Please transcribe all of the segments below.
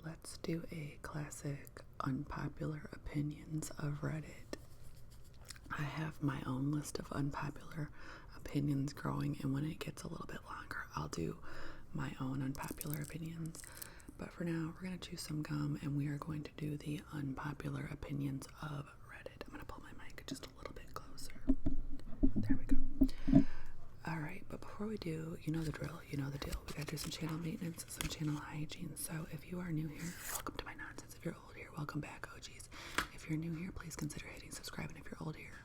let's do a classic unpopular opinions of Reddit. I have my own list of unpopular opinions growing, and when it gets a little bit longer, I'll do my own unpopular opinions. But for now, we're going to chew some gum, and we are going to do the unpopular opinions of Reddit. I'm going to pull my mic just a little bit closer. There we go. Alright, but before we do, you know the drill, you know the deal. We got to do some channel maintenance, some channel hygiene. So if you are new here, welcome to my nonsense. If you're old here, welcome back, OGs. If you're new here, please consider hitting subscribe. And if you're old here,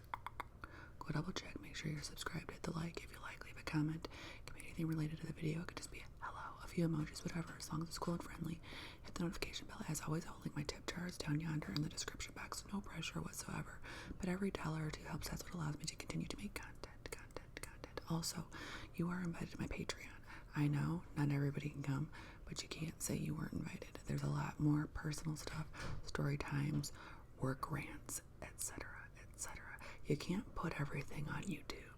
go double check, make sure you're subscribed, hit the like. If you like, leave a comment. It can be anything related to the video. It could just be a hello, a few emojis, whatever, as long as it's cool and friendly. Hit the notification bell. As always, I'll link my tip jars down yonder in the description box. No pressure whatsoever. But every $1 or $2 helps. That's what allows me to continue to make content. Also, you are invited to my Patreon. I know not everybody can come, but you can't say you weren't invited. There's a lot more personal stuff, story times, work rants, etc., etc. You can't put everything on YouTube.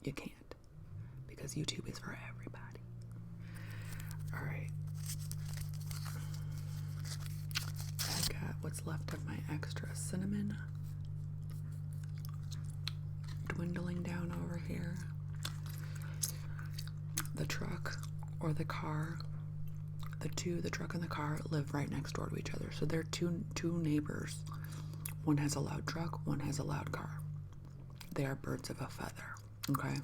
You can't, because YouTube is for everybody. All right. I got what's left of my extra cinnamon dwindling down over here. The truck or the car, the truck and the car live right next door to each other. So they're two neighbors. One has a loud truck, one has a loud car. They are birds of a feather. Okay.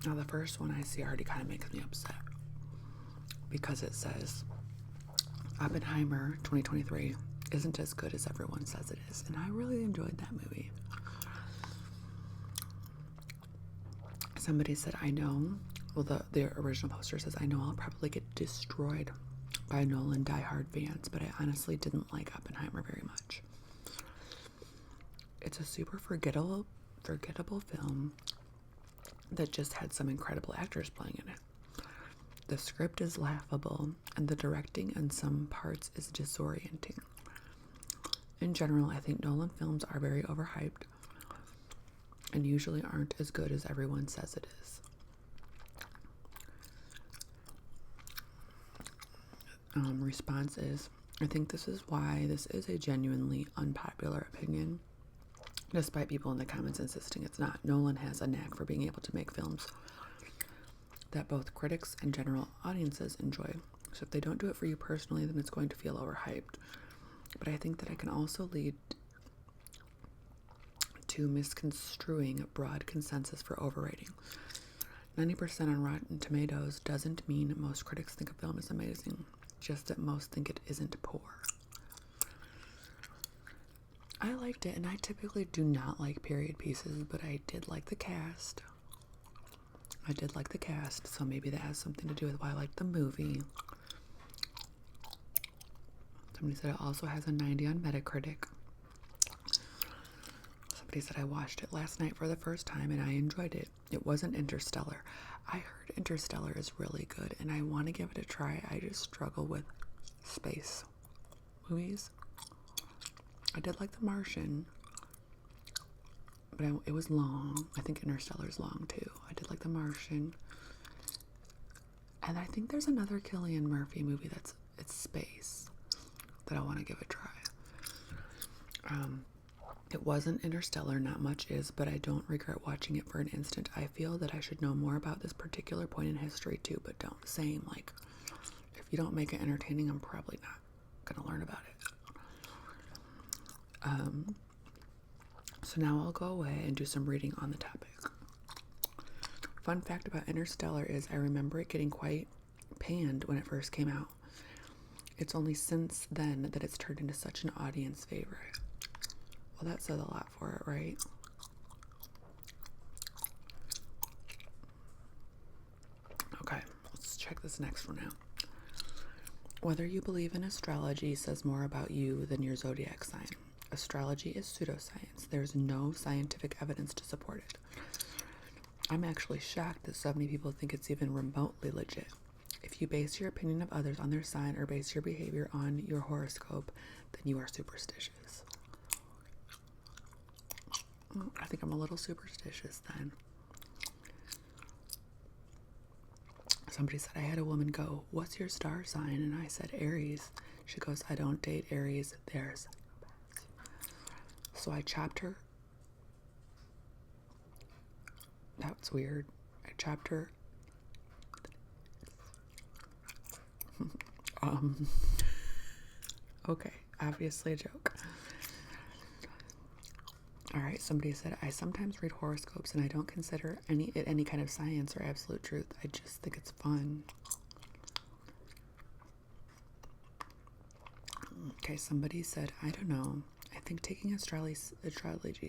Now the first one I see already kind of makes me upset because it says Oppenheimer 2023 isn't as good as everyone says it is, and I really enjoyed that movie. Somebody said, I know, well, the original poster says, I know I'll probably get destroyed by Nolan diehard fans, but I honestly didn't like Oppenheimer very much. It's a super forgettable film that just had some incredible actors playing in it. The script is laughable, and the directing in some parts is disorienting. In general, I think Nolan films are very overhyped and usually aren't as good as everyone says it is. Response is, I think this is why this is a genuinely unpopular opinion, despite people in the comments insisting it's not. Nolan has a knack for being able to make films that both critics and general audiences enjoy. So if they don't do it for you personally, then it's going to feel overhyped. But I think that it can also lead to misconstruing a broad consensus for overrating. 90% on Rotten Tomatoes doesn't mean most critics think a film is amazing, just that most think it isn't poor. I liked it, and I typically do not like period pieces, but I did like the cast. So maybe that has something to do with why I liked the movie. Somebody said it also has a 90 on Metacritic. Somebody said I watched it last night for the first time and I enjoyed it. It wasn't Interstellar. I heard Interstellar is really good and I want to give it a try. I just struggle with space movies. I did like The Martian, but it was long. I think Interstellar is long too. I did like The Martian. And I think there's another Cillian Murphy movie it's space that I want to give a try. It wasn't Interstellar, not much is, but I don't regret watching it for an instant. I feel that I should know more about this particular point in history too, but don't. Same, like, if you don't make it entertaining, I'm probably not gonna learn about it. So now I'll go away and do some reading on the topic. Fun fact about Interstellar is I remember it getting quite panned when it first came out. It's only since then that it's turned into such an audience favorite. Well, that says a lot for it, right? Okay, let's check this next one out. Whether you believe in astrology says more about you than your zodiac sign. Astrology is pseudoscience. There's no scientific evidence to support it. I'm actually shocked that so many people think it's even remotely legit. If you base your opinion of others on their sign or base your behavior on your horoscope, then you are superstitious. I think I'm a little superstitious then. Somebody said, I had a woman go, what's your star sign? And I said, Aries. She goes, I don't date Aries. There's. So I chopped her. That's weird. I chopped her. Okay, obviously a joke. All right, somebody said, I sometimes read horoscopes and I don't consider it any kind of science or absolute truth. I just think it's fun. Okay, somebody said, I don't know. I think taking astrology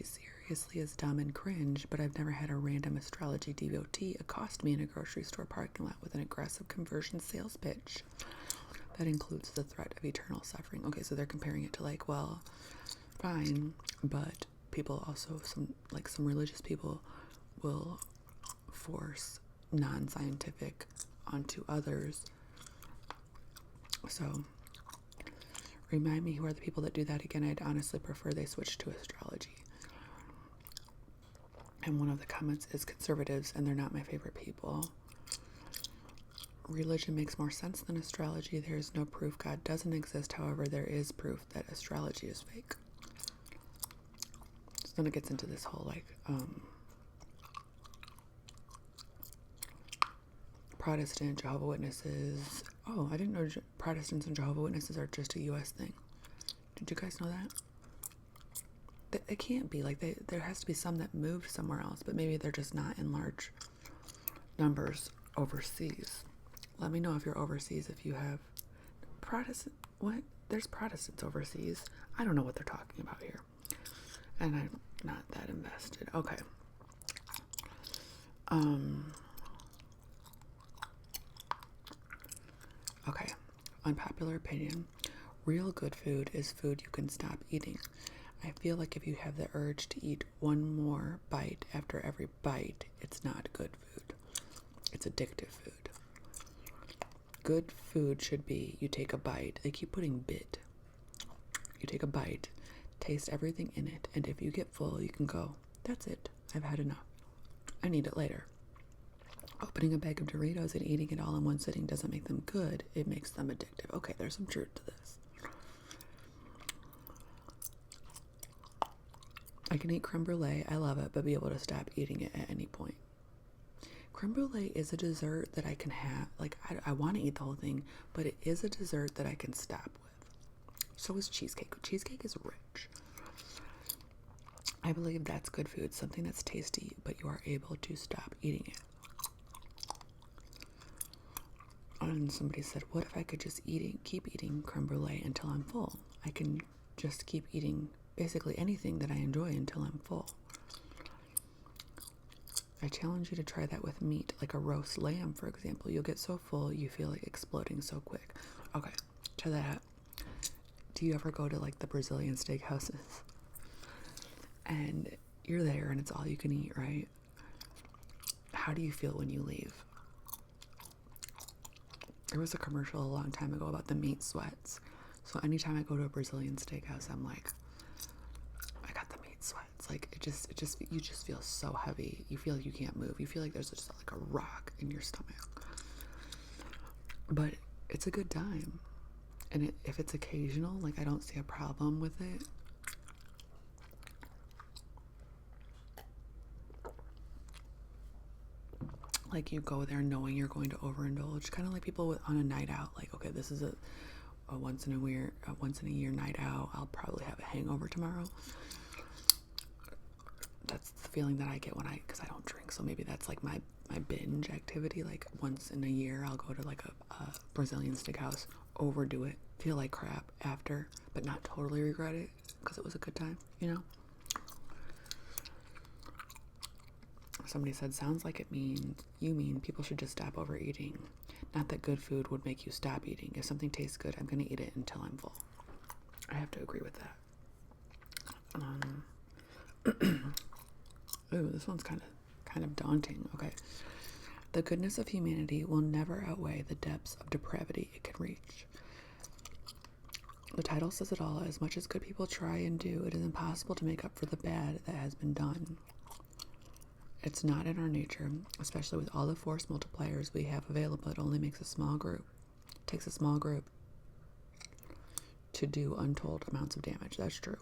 seriously is dumb and cringe, but I've never had a random astrology devotee accost me in a grocery store parking lot with an aggressive conversion sales pitch that includes the threat of eternal suffering. Okay, so they're comparing it to like, well, fine, but people also, some religious people will force non-scientific onto others. So remind me who are the people that do that again. I'd honestly prefer they switch to astrology. And one of the comments is conservatives, and they're not my favorite people. Religion makes more sense than astrology. There is no proof God doesn't exist. However, there is proof that astrology is fake. So then it gets into this whole Protestant, Jehovah's Witnesses. Oh, I didn't know Protestants and Jehovah's Witnesses are just a U.S. thing. Did you guys know that? It can't be. There has to be some that moved somewhere else, but maybe they're just not in large numbers overseas. Let me know if you're overseas, if you have Protestant. What? There's Protestants overseas. I don't know what they're talking about here. And I'm not that invested. Okay. Okay. Unpopular opinion. Real good food is food you can stop eating. I feel like if you have the urge to eat one more bite after every bite, it's not good food. It's addictive food. Good food should be, you take a bite. They keep putting bit. You take a bite, taste everything in it, and if you get full, you can go, that's it. I've had enough. I need it later. Opening a bag of Doritos and eating it all in one sitting doesn't make them good. It makes them addictive. Okay, there's some truth to this. I can eat creme brulee. I love it, but be able to stop eating it at any point. Creme brulee is a dessert that I can have. I want to eat the whole thing, but it is a dessert that I can stop with. So is cheesecake. Cheesecake is rich. I believe that's good food, something that's tasty, but you are able to stop eating it. And somebody said, what if I could just keep eating creme brulee until I'm full? I can just keep eating basically anything that I enjoy until I'm full. I challenge you to try that with meat, like a roast lamb, for example. You'll get so full, you feel like exploding so quick. Okay, try that. Do you ever go to the Brazilian steakhouses? And you're there and it's all you can eat, right? How do you feel when you leave? There was a commercial a long time ago about the meat sweats. So anytime I go to a Brazilian steakhouse, I'm like, I got the meat sweats. You just feel so heavy. You feel like you can't move. You feel like there's just a rock in your stomach. But it's a good time. And if it's occasional, I don't see a problem with it. You go there knowing you're going to overindulge, kind of like people on a night out. Okay, this is a once in a year night out. I'll probably have a hangover tomorrow. That's the feeling that I get because I don't drink. So maybe that's my binge activity. Once in a year, I'll go to a Brazilian steakhouse, overdo it, feel like crap after, but not totally regret it because it was a good time, Somebody said, sounds like you mean people should just stop overeating. Not that good food would make you stop eating. If something tastes good, I'm going to eat it until I'm full. I have to agree with that. Ooh, this one's kind of daunting. Okay. The goodness of humanity will never outweigh the depths of depravity it can reach. The title says it all. As much as good people try and do, it is impossible to make up for the bad that has been done. It's not in our nature, especially with all the force multipliers we have available. It only makes a small group. It takes a small group to do untold amounts of damage. That's true.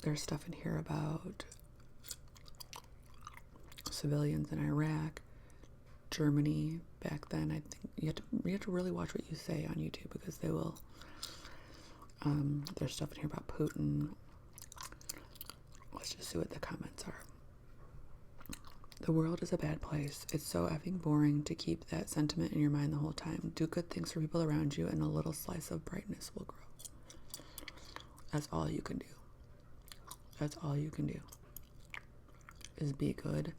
There's stuff in here about civilians in Iraq, Germany back then. I think you have to really watch what you say on YouTube, because they will. There's stuff in here about Putin. Let's just see what the comments are. The world is a bad place. It's so effing boring to keep that sentiment in your mind the whole time. Do good things for people around you, and a little slice of brightness will grow. That's all you can do. That's all you can do. Is be good.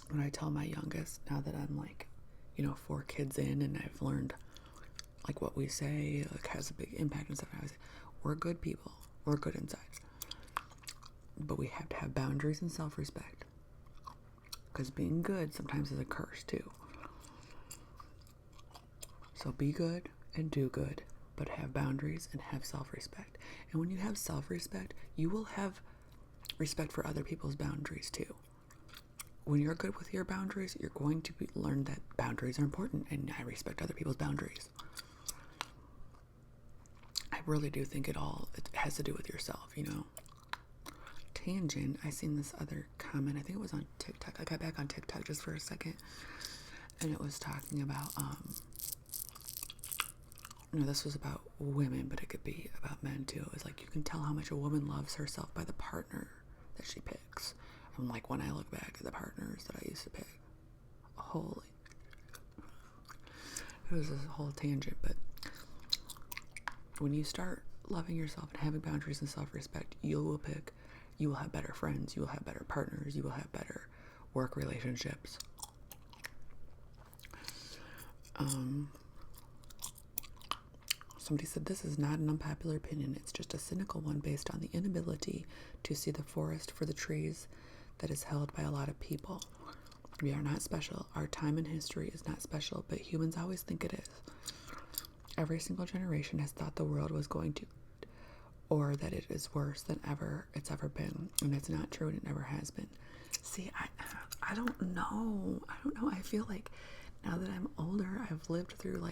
When I tell my youngest, now that I'm 4 kids in, and I've learned what we say has a big impact and stuff, I say, we're good people. We're good inside. But we have to have boundaries and self-respect. Because being good sometimes is a curse too. So be good and do good, but have boundaries and have self-respect. And when you have self-respect, you will have respect for other people's boundaries too. When you're good with your boundaries, you're going to learn that boundaries are important, and I respect other people's boundaries. I really do think it has to do with yourself, Tangent, I seen this other comment, I think it was on TikTok. I got back on TikTok just for a second, and it was talking about, this was about women, but it could be about men too. It was you can tell how much a woman loves herself by the partner that she picks. And when I look back at the partners that I used to pick, holy, it was a whole tangent, but when you start loving yourself and having boundaries and self-respect, you will have better friends, you will have better partners, you will have better work relationships. Somebody said, this is not an unpopular opinion, it's just a cynical one based on the inability to see the forest for the trees that is held by a lot of people. We are not special. Our time in history is not special, but humans always think it is. Every single generation has thought the world was going to, or that it is worse than it's ever been, and it's not true, and it never has been. See, I don't know. I feel like now that I'm older, I've lived through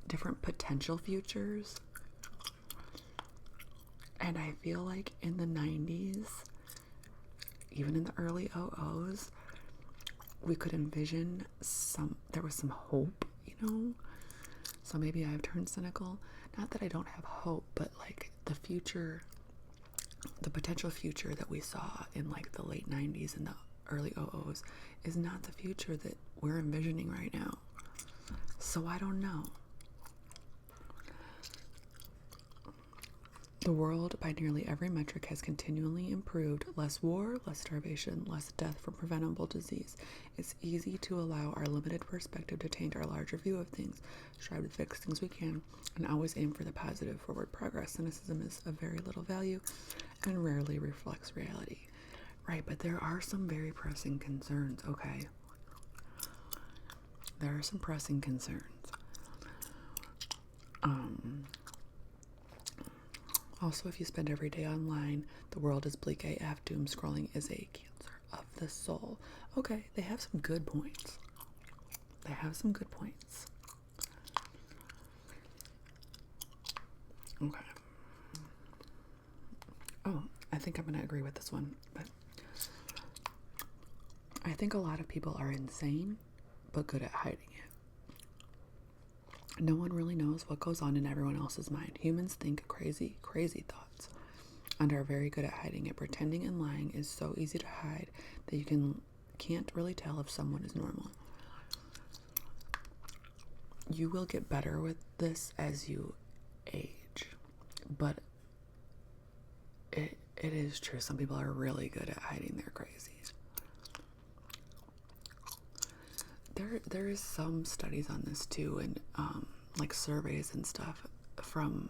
different potential futures, and I feel like in the 90s, even in the early 00s, we could envision there was some hope, So maybe I've turned cynical. Not that I don't have hope, but the future, the potential future that we saw in the late 90s and the early 00s is not the future that we're envisioning right now. So I don't know. The world, by nearly every metric, has continually improved. Less war, less starvation, less death from preventable disease. It's easy to allow our limited perspective to taint our larger view of things, strive to fix things we can, and always aim for the positive forward progress. Cynicism is of very little value and rarely reflects reality. Right, but there are some very pressing concerns, okay? There are some pressing concerns. Also, if you spend every day online, the world is bleak AF. Doom scrolling is a cancer of the soul. Okay, they have some good points. Okay. Oh, I think I'm going to agree with this one, but I think a lot of people are insane, but good at hiding it. No one really knows what goes on in everyone else's mind. Humans think crazy, crazy thoughts and are very good at hiding it. Pretending and lying is so easy to hide that you can't really tell if someone is normal. You will get better with this as you age, but it is true. Some people are really good at hiding their crazies. There is some studies on this too, and surveys and stuff from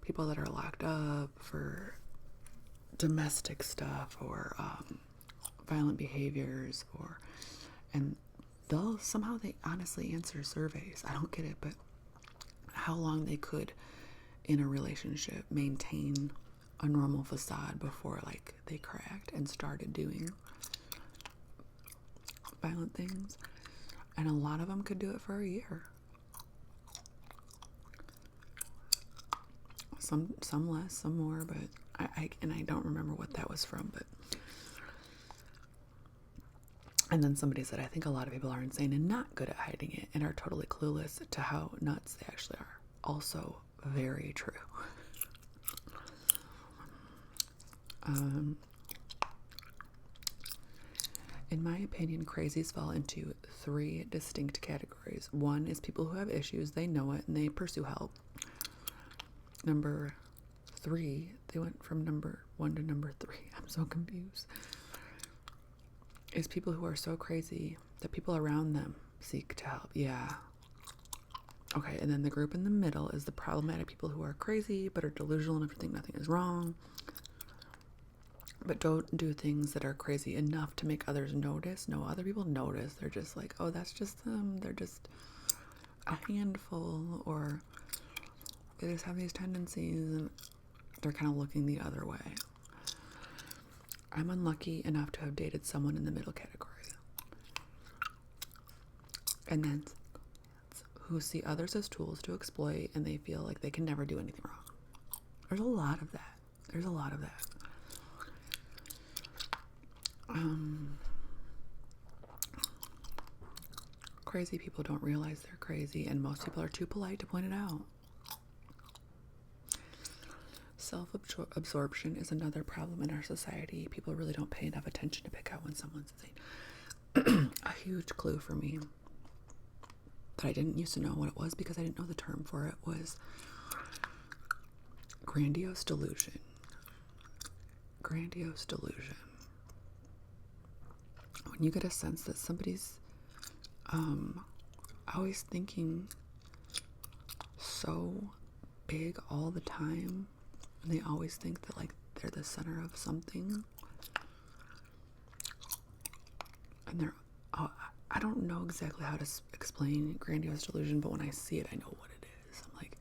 people that are locked up for domestic stuff or violent behaviors, and they honestly answer surveys. I don't get it, but how long they could in a relationship maintain a normal facade before like they cracked and started doing violent things. And a lot of them could do it for a year. Some less, some more, but I don't remember what that was from, but. And then somebody said, I think a lot of people are insane and not good at hiding it and are totally clueless to how nuts they actually are. Also very true. In my opinion, crazies fall into 3 distinct categories. 1 is people who have issues, they know it, and they pursue help. Number 3, they went from number 1 to number 3. I'm so confused. Is people who are so crazy that people around them seek to help. Yeah. Okay, and then the group in the middle is the problematic people who are crazy but are delusional enough to think nothing is wrong, but don't do things that are crazy enough to make others notice. No, other people notice. They're just like, oh, that's just them. They're just a handful, or they just have these tendencies, and they're kind of looking the other way. I'm unlucky enough to have dated someone in the middle category. And then who see others as tools to exploit, and they feel like they can never do anything wrong. There's a lot of that. Crazy people don't realize they're crazy, and most people are too polite to point it out. Self-absorption is another problem in our society. People really don't pay enough attention to pick out when someone's insane. A huge clue for me that I didn't used to know what it was because I didn't know the term for it was grandiose delusion. Grandiose delusion. When you get a sense that somebody's always thinking so big all the time, and they always think that like they're the center of something, and they're I don't know exactly how to explain grandiose delusion, but when I see it, I know what it is. I'm like,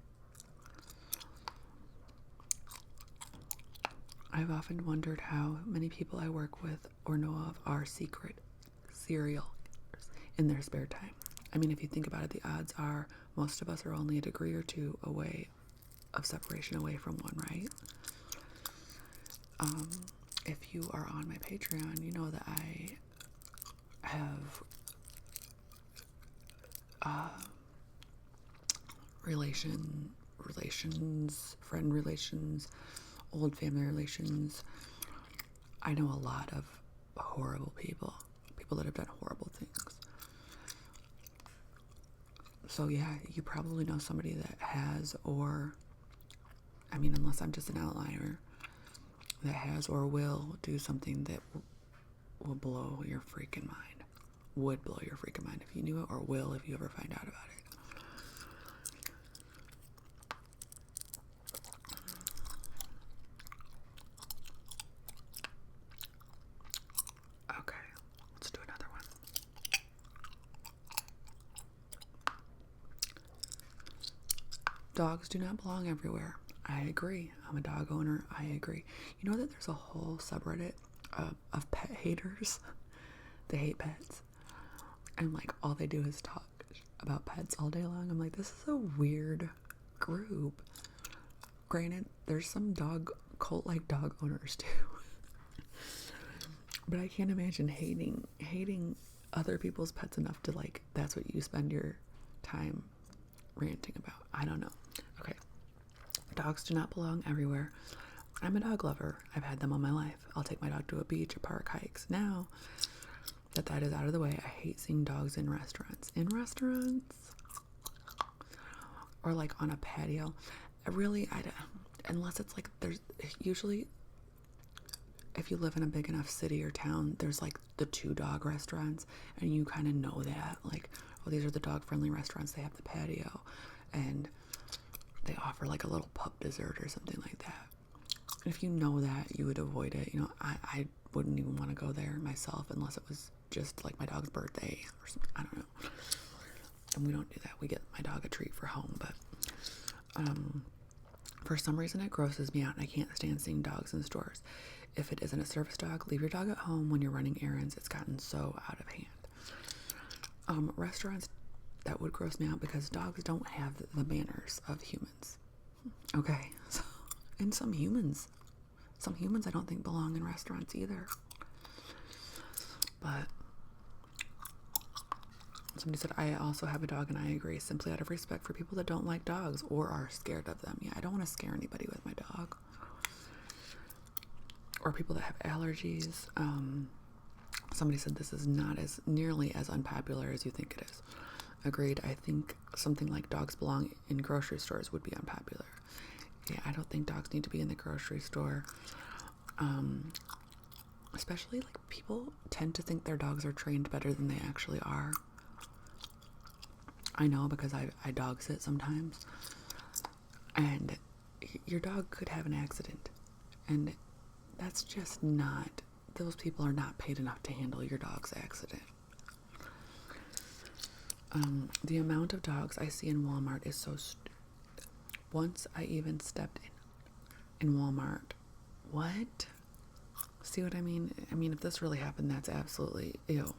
I've often wondered how many people I work with or know of are secret serial killers in their spare time. I mean, if you think about it, the odds are most of us are only a degree or 2 away of separation away from one, right? If you are on my Patreon, you know that I have relations, friend relations, old family relations. I know a lot of horrible people that have done horrible things. So yeah, you probably know somebody that has, or, I mean, unless I'm just an outlier, that has or will do something that will blow your freaking mind. Would blow your freaking mind if you knew it, or will if you ever find out about it. Okay, let's do another one. Dogs do not belong everywhere. I agree. I'm a dog owner. I agree. You know that there's a whole subreddit of pet haters? They hate pets. And like all they do is talk about pets all day long. I'm like, this is a weird group. Granted, there's some cult-like dog owners too. But I can't imagine hating other people's pets enough to like, that's what you spend your time ranting about. I don't know. Okay. Dogs do not belong everywhere. I'm a dog lover. I've had them all my life. I'll take my dog to a beach, a park, hikes. Now that is out of the way, I hate seeing dogs in restaurants. Or like on a patio. Unless it's like, there's usually, if you live in a big enough city or town, there's like the 2-dog restaurants, and you kind of know that, like, oh, these are the dog friendly restaurants. They have the patio, and they offer like a little pup dessert or something like that. If you know that, you would avoid it. You know, I wouldn't even want to go there myself unless it was just like my dog's birthday or something. I don't know. And we don't do that. We get my dog a treat for home, but For some reason, it grosses me out and I can't stand seeing dogs in stores. If it isn't a service dog, leave your dog at home when you're running errands. It's gotten so out of hand. Restaurants, that would gross me out because dogs don't have the manners of humans. Okay, so, and some humans I don't think belong in restaurants either. But somebody said, I also have a dog and I agree, simply out of respect for people that don't like dogs or are scared of them. Yeah, I don't want to scare anybody with my dog. Or people that have allergies. Somebody said this is not as nearly as unpopular as you think it is. Agreed. I think something like dogs belong in grocery stores would be unpopular. Yeah, I don't think dogs need to be in the grocery store. Especially like people tend to think their dogs are trained better than they actually are. I know because I dog sit sometimes. And your dog could have an accident. And that's just not, those people are not paid enough to handle your dog's accident. The amount of dogs I see in Walmart is so stupid. Once I even stepped in Walmart. What? See what I mean? I mean, if this really happened, that's absolutely ew.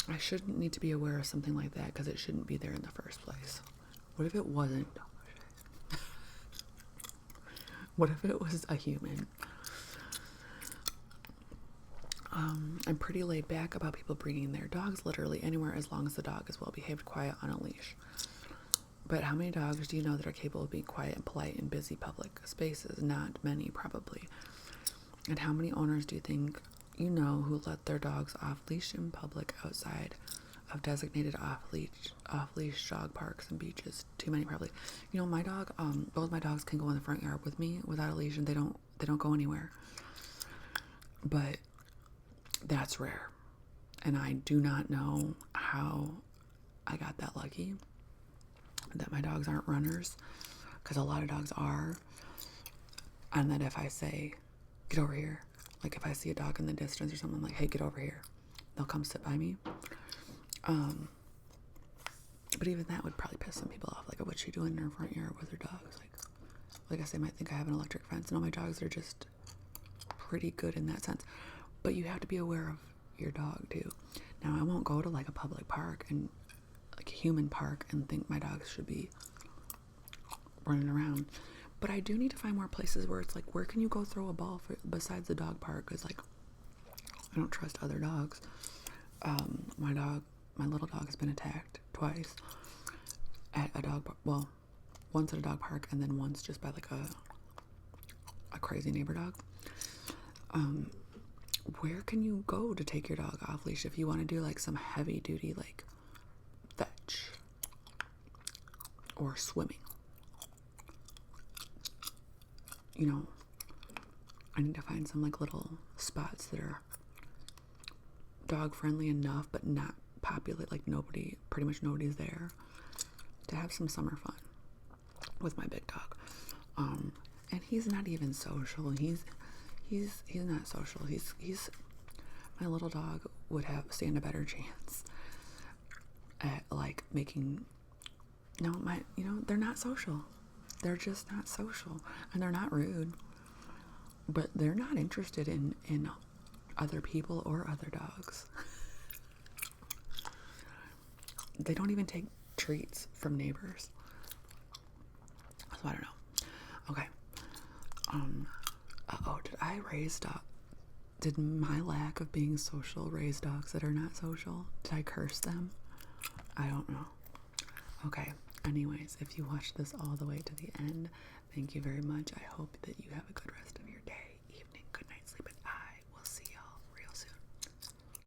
I shouldn't need to be aware of something like that because it shouldn't be there in the first place. What if it wasn't? What if it was a human? I'm pretty laid back about people bringing their dogs literally anywhere as long as the dog is well behaved, quiet, on a leash. But how many dogs do you know that are capable of being quiet and polite in busy public spaces? Not many, probably. And how many owners do you think you know who let their dogs off leash in public outside of designated off leash dog parks and beaches? Too many, probably. You know, my dog, both my dogs can go in the front yard with me without a leash, and they don't go anywhere. But that's rare. And I do not know how I got that lucky that my dogs aren't runners, because a lot of dogs are. And that if I say, get over here, like if I see a dog in the distance or something, I'm like, hey, get over here, they'll come sit by me. But even that would probably piss some people off. Like, what's she doing in her front yard with her dogs? Like I say, might think I have an electric fence. No, my dogs are just pretty good in that sense. But you have to be aware of your dog too. Now, I won't go to like a public park and like a human park and think my dogs should be running around. But I do need to find more places where it's like, where can you go throw a ball besides the dog park? Because like, I don't trust other dogs. My little dog has been attacked twice at a dog, well, once at a dog park and then once just by like a crazy neighbor dog. Where can you go to take your dog off leash if you want to do like some heavy duty like fetch or swimming? You know, I need to find some like little spots that are dog friendly enough but not populate, like pretty much nobody's there, to have some summer fun with my big dog. And he's not even social. He's not social. He's my little dog would stand a better chance at like making, they're not social. They're just not social, and they're not rude, but they're not interested in other people or other dogs. They don't even take treats from neighbors. So I don't know. Okay. Did my lack of being social raise dogs that are not social? Did I curse them? I don't know. Okay. Anyways, if you watched this all the way to the end, thank you very much. I hope that you